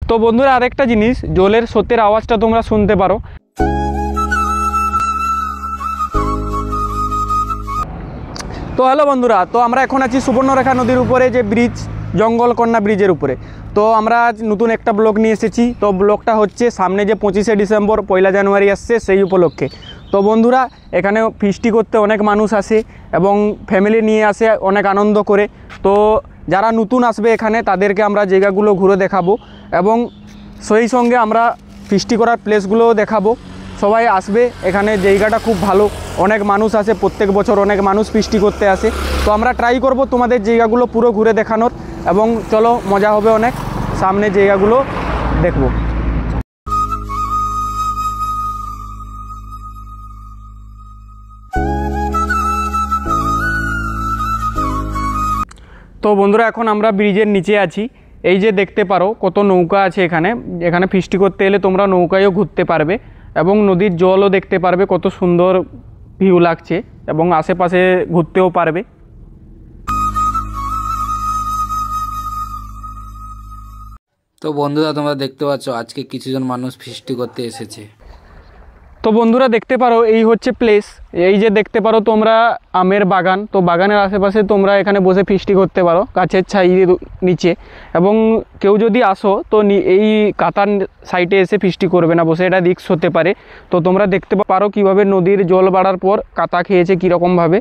তো বন্ধুরা আরেকটা জিনিস, জলের স্রোতের আওয়াজটা তোমরা শুনতে পারো। তো হ্যালো বন্ধুরা, তো আমরা এখন আছি সুবর্ণরেখা নদীর উপরে যে ব্রিজ, জঙ্গলকন্যা ব্রিজের উপরে। তো আমরা আজ নতুন একটা ব্লগ নিয়ে এসেছি। তো ব্লগটা হচ্ছে সামনে যে 25শে ডিসেম্বর 1 জানুয়ারি আসছে সেই উপলক্ষে। তো বন্ধুরা এখানে ফিস্টি করতে অনেক মানুষ আসে এবং ফ্যামিলি নিয়ে আসে অনেক আনন্দ করে। তো যারা নতুন আসবে এখানে তাদেরকে আমরা জায়গাগুলো ঘুরে দেখাবো এবং সেই সঙ্গে আমরা ফিস্টি করার প্লেসগুলোও দেখাবো। সবাই আসবে, এখানে জায়গাটা খুব ভালো, অনেক মানুষ আসে, প্রত্যেক বছর অনেক মানুষ ফিস্টি করতে আসে। তো আমরা ট্রাই করব তোমাদের জায়গাগুলো পুরো ঘুরে দেখানোর এবং চলো মজা হবে অনেক, সামনে জায়গাগুলো দেখব। তো বন্ধুরা এখন আমরা ব্রিজের নিচে আছি। এই যে দেখতে পারো কত নৌকা আছে এখানে। এখানে ফিস্টি করতে এলে তোমরা নৌকায়ও ঘুরতে পারবে এবং নদীর জলও দেখতে পারবে, কত সুন্দর ভিউ লাগছে এবং আশেপাশে ঘুরতেও পারবে। তো বন্ধুরা তোমরা দেখতে পাচ্ছ আজকে কিছুজন মানুষ ফিস্টি করতে এসেছে। তো বন্ধুরা দেখতে পারো এই হচ্ছে প্লেস। এই যে দেখতে পারো তোমরা আমের বাগান। তো বাগানের আশেপাশে তোমরা এখানে বসে ফিস্টি করতে পারো গাছের ছাইয়ের নিচে। এবং কেউ যদি আসো তো এই কাতার সাইডে এসে ফিস্টি করবে না বসে, এটা রিস্ক হতে পারে। তো তোমরা দেখতে পারো কিভাবে নদীর জল বাড়ার পর কাতা খেয়েছে কীরকমভাবে।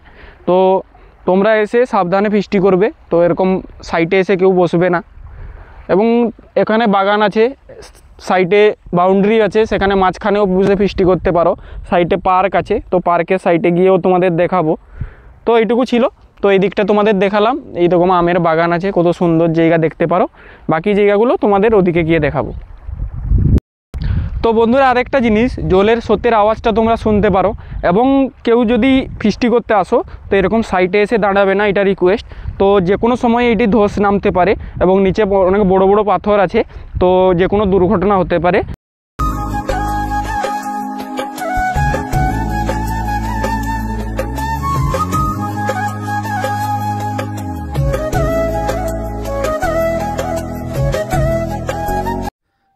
তো তোমরা এসে সাবধানে ফিস্টি করবে। তো এরকম সাইডে এসে কেউ বসবে না। এবং এখানে বাগান আছে, সাইডে বাউন্ডারি আছে, সেখানে মাঝখানেও বসে ফিস্টি করতে পারো। সাইডে পার্ক আছে, তো পার্কের সাইডে গিয়েও তোমাদের দেখাবো। তো এইটুকু ছিল। তো এই দিকটা তোমাদের দেখালাম, এইরকম আমের বাগান আছে, কত সুন্দর জায়গা দেখতে পারো। বাকি জায়গাগুলো তোমাদের ওদিকে গিয়ে দেখাবো। তো বন্ধুরা আরেকটা জিনিস, জলের স্রোতের আওয়াজটা তোমরা শুনতে পারো এবং কেউ যদি ফিস্টি করতে আসো তো এরকম সাইডে এসে দাঁড়াবে না, এটা রিকোয়েস্ট। তো যে কোনো সময় এটি ধস নামতে পারে এবং নিচে অনেক বড় বড় পাথর আছে, তো যে কোনো দুর্ঘটনা হতে পারে।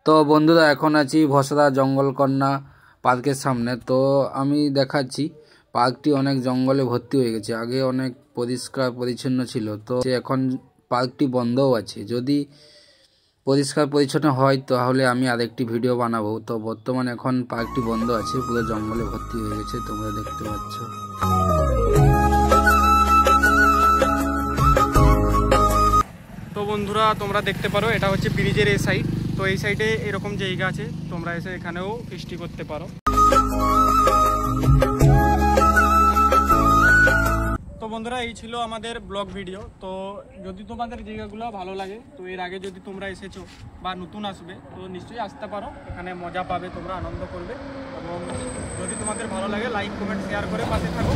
তো বন্ধুরা এখন আছি ভসরা জঙ্গলকন্যা পার্কের সামনে। তো আমি দেখাচ্ছি পার্কটি অনেক জঙ্গলে ভর্তি হয়ে গেছে। আগে অনেক পরিষ্কার পরিচ্ছন্ন ছিল, তো এখন পার্কটি বন্ধও আছে। যদি পরিষ্কার পরিচ্ছন্ন হয় তাহলে আমি আরেকটি ভিডিও বানাবো। তো বর্তমানে এখন পার্কটি বন্ধ আছে, পুরো জঙ্গলে ভর্তি হয়ে গেছে, তোমরা দেখতে পাচ্ছ। তো বন্ধুরা তোমরা দেখতে পারো এটা হচ্ছে ব্রিজের এই সাইড। তো এই সাইডে এরকম জায়গা আছে, তোমরা এসে এখানেও ফিস্টি করতে পারো। তো বন্ধুরা এই ছিল আমাদের ব্লগ ভিডিও। তো যদি তোমাদের জায়গাগুলো ভালো লাগে, তো এর আগে যদি তোমরা এসেছো বা নতুন আসবে তো নিশ্চয়ই আসতে পারো, এখানে মজা পাবে, তোমরা আনন্দ করবে। এবং যদি তোমাদের ভালো লাগে লাইক কমেন্ট শেয়ার করে পাশে থাকো।